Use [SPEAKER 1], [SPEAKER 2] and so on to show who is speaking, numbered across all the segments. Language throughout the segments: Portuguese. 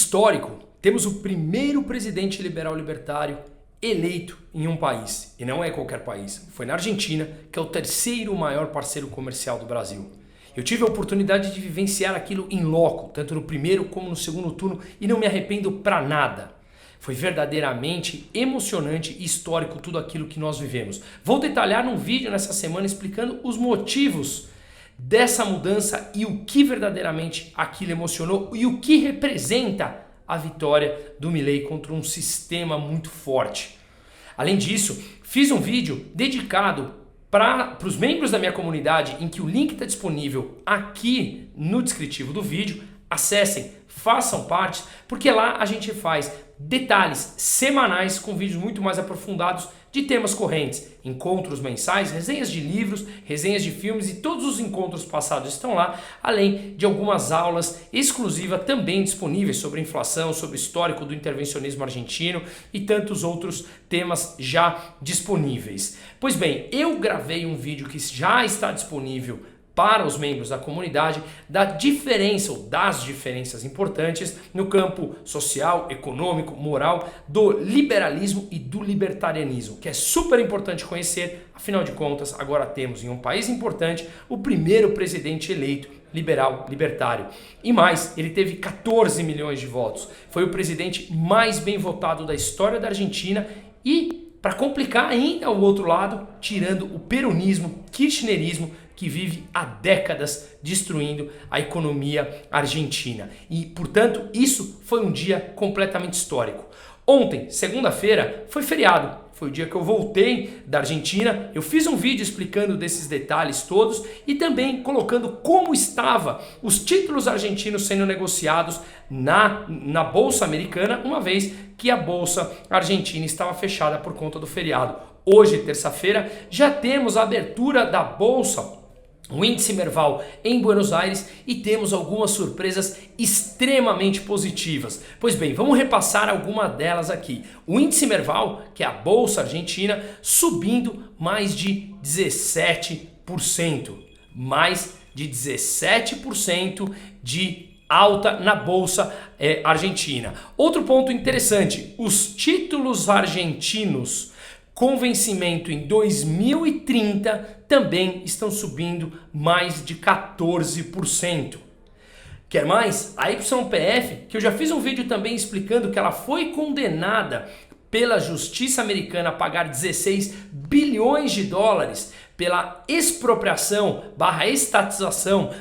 [SPEAKER 1] Histórico, temos o primeiro presidente liberal libertário eleito em um país, e não é qualquer país, foi na Argentina, que é o terceiro maior parceiro comercial do Brasil. Eu tive a oportunidade de vivenciar aquilo em loco, tanto no primeiro como no segundo turno, e não me arrependo pra nada. Foi verdadeiramente emocionante e histórico tudo aquilo que nós vivemos. Vou detalhar num vídeo nessa semana explicando os motivos dessa mudança e o que verdadeiramente aquilo emocionou e o que representa a vitória do Milei contra um sistema muito forte. Além disso, fiz um vídeo dedicado para os membros da minha comunidade, em que o link está disponível aqui no descritivo do vídeo. Acessem, façam parte, porque lá a gente faz detalhes semanais com vídeos muito mais aprofundados de temas correntes, encontros mensais, resenhas de livros, resenhas de filmes, e todos os encontros passados estão lá, além de algumas aulas exclusivas também disponíveis sobre inflação, sobre o histórico do intervencionismo argentino e tantos outros temas já disponíveis. Pois bem, eu gravei um vídeo que já está disponível para os membros da comunidade, da diferença ou das diferenças importantes no campo social, econômico, moral, do liberalismo e do libertarianismo, que é super importante conhecer. Afinal de contas, agora temos em um país importante o primeiro presidente eleito liberal, libertário. E mais, ele teve 14 milhões de votos. Foi o presidente mais bem votado da história da Argentina e, para complicar ainda o outro lado, tirando o peronismo, kirchnerismo, que vive há décadas destruindo a economia argentina. E, portanto, isso foi um dia completamente histórico. Ontem, segunda-feira, foi feriado. Foi o dia que eu voltei da Argentina. Eu fiz um vídeo explicando desses detalhes todos e também colocando como estavam os títulos argentinos sendo negociados na Bolsa Americana, uma vez que a Bolsa Argentina estava fechada por conta do feriado. Hoje, terça-feira, já temos a abertura da Bolsa, o índice Merval em Buenos Aires, e temos algumas surpresas extremamente positivas. Pois bem, vamos repassar alguma delas aqui. O índice Merval, que é a Bolsa Argentina, subindo mais de 17%. Mais de 17% de alta na Bolsa Argentina. Outro ponto interessante, os títulos argentinos com vencimento em 2030 também estão subindo mais de 14%. Quer mais? A YPF, que eu já fiz um vídeo também explicando que ela foi condenada pela justiça americana a pagar 16 bilhões de dólares pela expropriação, estatização,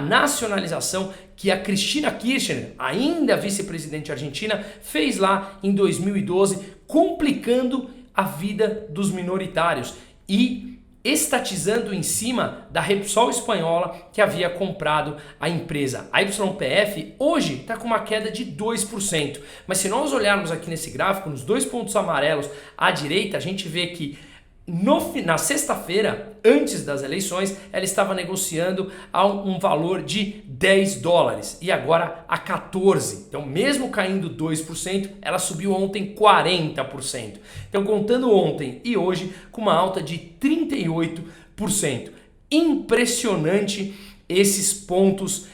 [SPEAKER 1] nacionalização que a Cristina Kirchner, ainda vice-presidente argentina, fez lá em 2012, complicando a vida dos minoritários e estatizando em cima da Repsol espanhola, que havia comprado a empresa. A YPF hoje está com uma queda de 2%, mas se nós olharmos aqui nesse gráfico, nos dois pontos amarelos à direita, a gente vê que na sexta-feira, antes das eleições, ela estava negociando a um valor de 10 dólares e agora a 14. Então, mesmo caindo 2%, ela subiu ontem 40%. Então, contando ontem e hoje, com uma alta de 38%. Impressionante esses pontos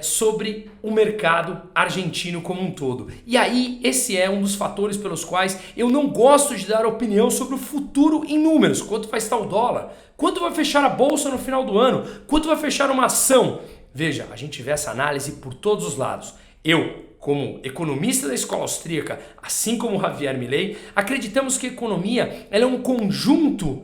[SPEAKER 1] sobre o mercado argentino como um todo. E aí, esse é um dos fatores pelos quais eu não gosto de dar opinião sobre o futuro em números. Quanto vai estar o dólar? Quanto vai fechar a bolsa no final do ano? Quanto vai fechar uma ação? Veja, a gente vê essa análise por todos os lados. Eu, como economista da escola austríaca, assim como Javier Milei, acreditamos que a economia ela é um conjunto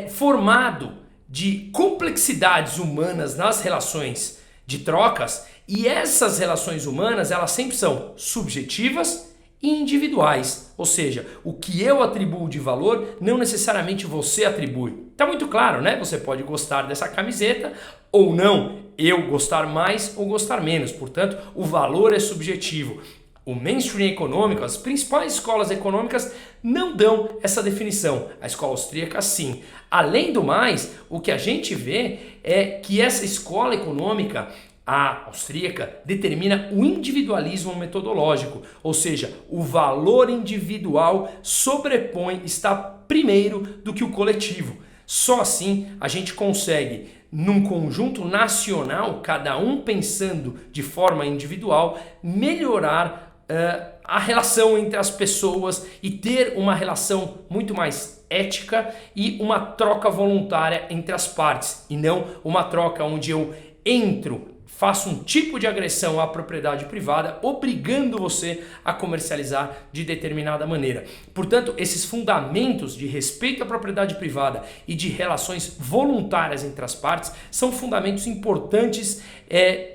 [SPEAKER 1] formado de complexidades humanas nas relações de trocas, e essas relações humanas elas sempre são subjetivas e individuais, ou seja, o que eu atribuo de valor não necessariamente você atribui. Tá muito claro, né? Você pode gostar dessa camiseta ou não, eu gostar mais ou gostar menos, portanto o valor é subjetivo. O mainstream econômico, as principais escolas econômicas não dão essa definição. A escola austríaca sim. Além do mais, o que a gente vê é que essa escola econômica, a austríaca, determina o individualismo metodológico, ou seja, o valor individual sobrepõe, está primeiro do que o coletivo. Só assim a gente consegue num conjunto nacional, cada um pensando de forma individual, melhorar a relação entre as pessoas e ter uma relação muito mais ética e uma troca voluntária entre as partes, e não uma troca onde eu entro, faço um tipo de agressão à propriedade privada, obrigando você a comercializar de determinada maneira. Portanto, esses fundamentos de respeito à propriedade privada e de relações voluntárias entre as partes são fundamentos importantes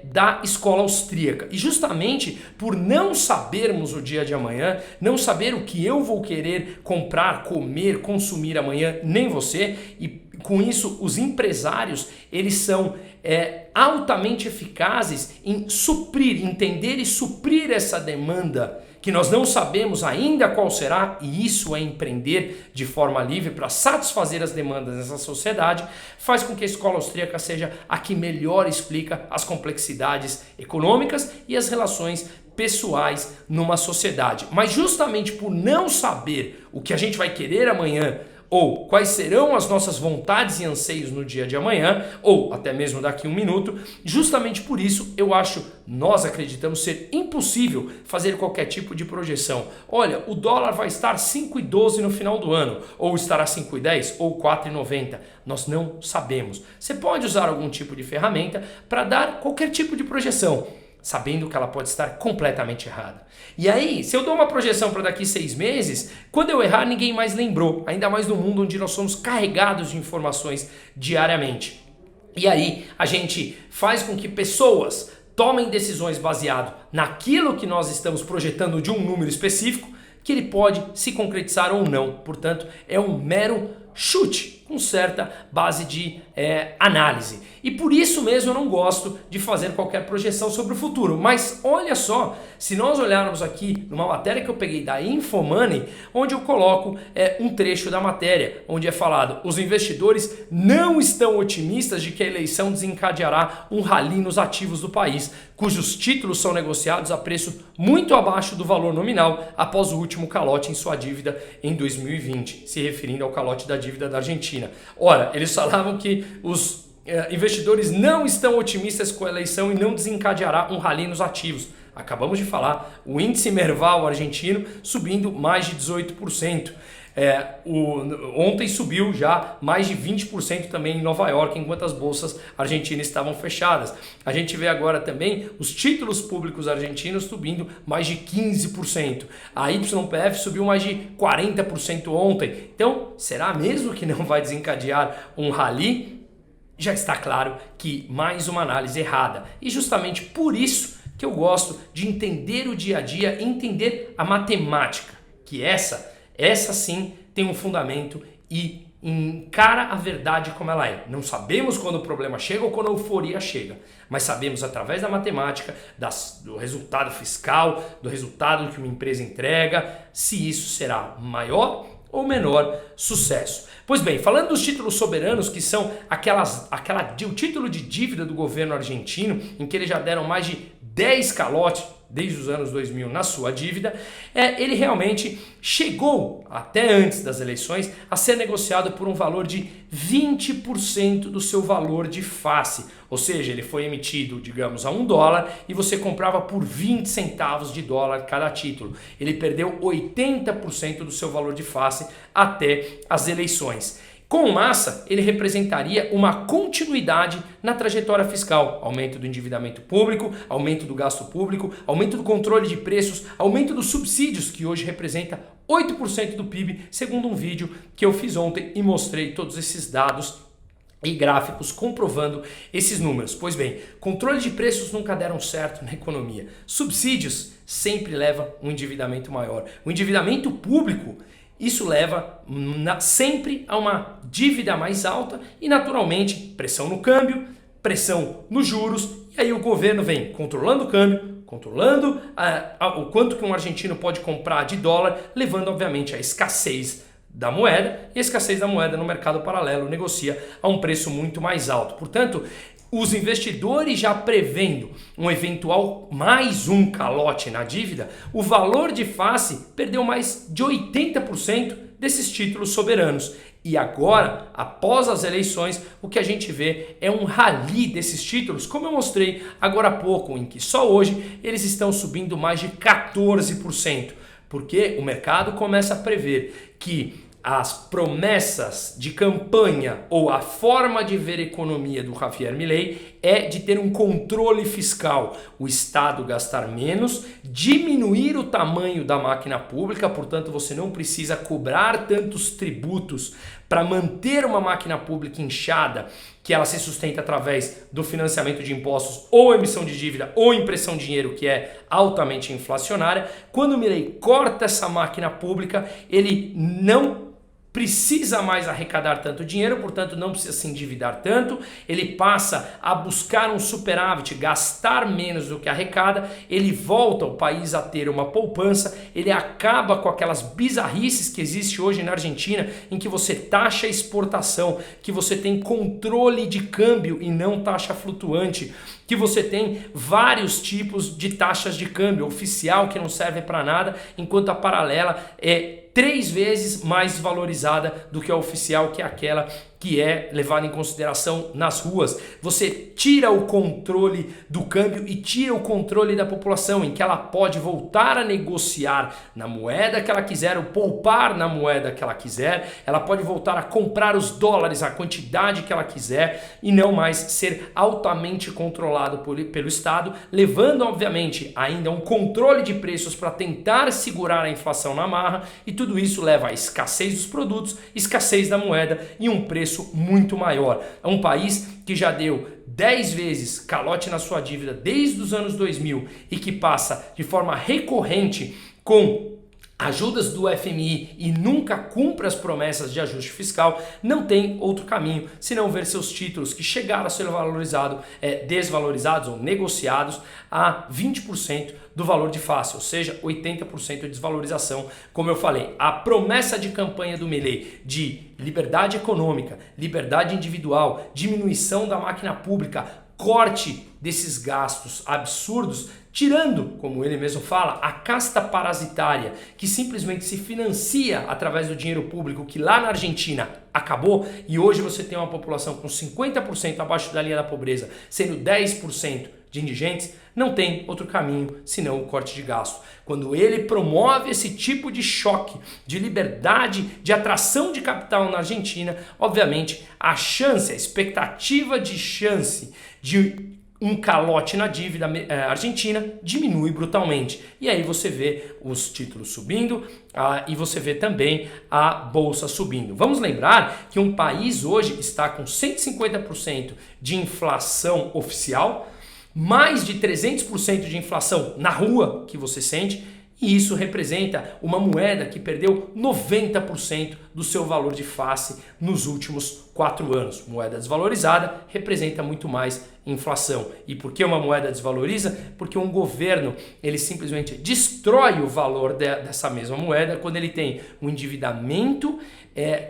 [SPEAKER 1] da escola austríaca. E justamente por não sabermos o dia de amanhã, não saber o que eu vou querer comprar, comer, consumir amanhã, nem você, e com isso os empresários, eles são altamente eficazes em suprir, entender e suprir essa demanda que nós não sabemos ainda qual será, e isso é empreender de forma livre para satisfazer as demandas dessa sociedade, faz com que a escola austríaca seja a que melhor explica as complexidades econômicas e as relações pessoais numa sociedade. Mas justamente por não saber o que a gente vai querer amanhã, ou quais serão as nossas vontades e anseios no dia de amanhã, ou até mesmo daqui a um minuto, justamente por isso nós acreditamos ser impossível fazer qualquer tipo de projeção. Olha, o dólar vai estar 5,12 no final do ano, ou estará 5,10 ou 4,90. Nós não sabemos. Você pode usar algum tipo de ferramenta para dar qualquer tipo de projeção, sabendo que ela pode estar completamente errada. E aí, se eu dou uma projeção para daqui 6 meses, quando eu errar, ninguém mais lembrou, ainda mais no mundo onde nós somos carregados de informações diariamente. E aí, a gente faz com que pessoas tomem decisões baseado naquilo que nós estamos projetando de um número específico, que ele pode se concretizar ou não. Portanto, é um mero chute, com certa base de análise. E por isso mesmo eu não gosto de fazer qualquer projeção sobre o futuro. Mas olha só, se nós olharmos aqui numa matéria que eu peguei da Infomoney, onde eu coloco um trecho da matéria, onde é falado: os investidores não estão otimistas de que a eleição desencadeará um rally nos ativos do país, cujos títulos são negociados a preço muito abaixo do valor nominal após o último calote em sua dívida em 2020, se referindo ao calote da dívida da Argentina. Ora, eles falavam que os investidores não estão otimistas com a eleição e não desencadeará um rally nos ativos. Acabamos de falar, o índice Merval argentino subindo mais de 18%. Ontem subiu já mais de 20% também em Nova York, enquanto as bolsas argentinas estavam fechadas. A gente vê agora também os títulos públicos argentinos subindo mais de 15%. A YPF subiu mais de 40% ontem. Então, será mesmo que não vai desencadear um rally? Já está claro que mais uma análise errada. E justamente por isso que eu gosto de entender o dia a dia, entender a matemática, que essa sim tem um fundamento e encara a verdade como ela é. Não sabemos quando o problema chega ou quando a euforia chega, mas sabemos através da matemática, do resultado fiscal, do resultado que uma empresa entrega, se isso será maior ou menor sucesso. Pois bem, falando dos títulos soberanos, que são o título de dívida do governo argentino, em que eles já deram mais de 10 calotes desde os anos 2000 na sua dívida, ele realmente chegou, até antes das eleições, a ser negociado por um valor de 20% do seu valor de face. Ou seja, ele foi emitido, digamos, a $1 e você comprava por 20 centavos de dólar cada título. Ele perdeu 80% do seu valor de face até as eleições. Com Massa, ele representaria uma continuidade na trajetória fiscal, aumento do endividamento público, aumento do gasto público, aumento do controle de preços, aumento dos subsídios, que hoje representa 8% do PIB, segundo um vídeo que eu fiz ontem e mostrei todos esses dados e gráficos comprovando esses números. Pois bem, controle de preços nunca deram certo na economia. Subsídios sempre levam um endividamento maior. O endividamento público, isso leva sempre a uma dívida mais alta e, naturalmente, pressão no câmbio, pressão nos juros, e aí o governo vem controlando o câmbio, controlando o quanto que um argentino pode comprar de dólar, levando, obviamente, à escassez da moeda, e a escassez da moeda no mercado paralelo negocia a um preço muito mais alto. Portanto, os investidores já prevendo um eventual mais um calote na dívida, o valor de face perdeu mais de 80% desses títulos soberanos. E agora, após as eleições, o que a gente vê é um rally desses títulos, como eu mostrei agora há pouco, em que só hoje eles estão subindo mais de 14%, porque o mercado começa a prever que as promessas de campanha ou a forma de ver a economia do Javier Milei é de ter um controle fiscal, o Estado gastar menos, diminuir o tamanho da máquina pública, portanto você não precisa cobrar tantos tributos para manter uma máquina pública inchada, que ela se sustenta através do financiamento de impostos ou emissão de dívida ou impressão de dinheiro, que é altamente inflacionária. Quando o Milei corta essa máquina pública, ele não precisa mais arrecadar tanto dinheiro, portanto não precisa se endividar tanto, ele passa a buscar um superávit, gastar menos do que arrecada, ele volta o país a ter uma poupança, ele acaba com aquelas bizarrices que existe hoje na Argentina, em que você taxa a exportação, que você tem controle de câmbio e não taxa flutuante, que você tem vários tipos de taxas de câmbio, oficial que não serve para nada, enquanto a paralela é 3 vezes mais valorizada do que a oficial, que é aquela que é levada em consideração nas ruas. Você tira o controle do câmbio e tira o controle da população, em que ela pode voltar a negociar na moeda que ela quiser, ou poupar na moeda que ela quiser, ela pode voltar a comprar os dólares, a quantidade que ela quiser, e não mais ser altamente controlado pelo Estado, levando obviamente ainda um controle de preços para tentar segurar a inflação na marra, e tudo isso leva à escassez dos produtos, escassez da moeda e um preço muito maior. É um país que já deu 10 vezes calote na sua dívida desde os anos 2000 e que passa de forma recorrente com ajudas do FMI e nunca cumpre as promessas de ajuste fiscal, não tem outro caminho senão ver seus títulos que chegaram a ser desvalorizados ou negociados a 20% do valor de face, ou seja, 80% de desvalorização. Como eu falei, a promessa de campanha do Milei de liberdade econômica, liberdade individual, diminuição da máquina pública, corte desses gastos absurdos, tirando, como ele mesmo fala, a casta parasitária que simplesmente se financia através do dinheiro público, que lá na Argentina acabou, e hoje você tem uma população com 50% abaixo da linha da pobreza, sendo 10% de indigentes, não tem outro caminho senão o corte de gasto. Quando ele promove esse tipo de choque, de liberdade, de atração de capital na Argentina, obviamente a chance, a expectativa de chance de um calote na dívida argentina diminui brutalmente. E aí você vê os títulos subindo e você vê também a bolsa subindo. Vamos lembrar que um país hoje está com 150% de inflação oficial, mais de 300% de inflação na rua que você sente, e isso representa uma moeda que perdeu 90% do seu valor de face nos últimos 4 anos. Moeda desvalorizada representa muito mais inflação. E por que uma moeda desvaloriza? Porque um governo ele simplesmente destrói o valor dessa mesma moeda quando ele tem um endividamento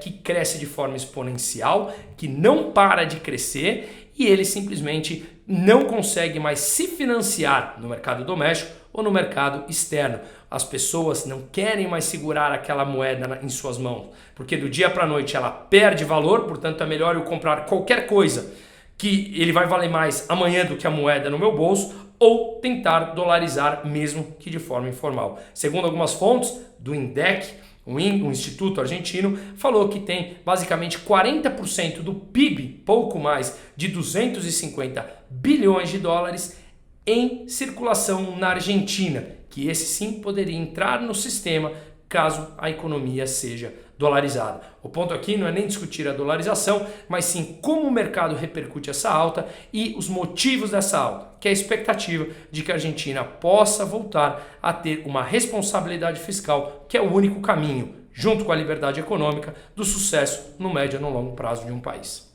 [SPEAKER 1] que cresce de forma exponencial, que não para de crescer, e ele simplesmente não consegue mais se financiar no mercado doméstico ou no mercado externo. As pessoas não querem mais segurar aquela moeda em suas mãos, porque do dia para a noite ela perde valor, portanto é melhor eu comprar qualquer coisa que ele vai valer mais amanhã do que a moeda no meu bolso, ou tentar dolarizar mesmo que de forma informal. Segundo algumas fontes do INDEC, um instituto argentino, falou que tem basicamente 40% do PIB, pouco mais de 250 bilhões de dólares, em circulação na Argentina, que esse sim poderia entrar no sistema caso a economia seja dolarizada. O ponto aqui não é nem discutir a dolarização, mas sim como o mercado repercute essa alta e os motivos dessa alta, que é a expectativa de que a Argentina possa voltar a ter uma responsabilidade fiscal, que é o único caminho, junto com a liberdade econômica, do sucesso no médio e no longo prazo de um país.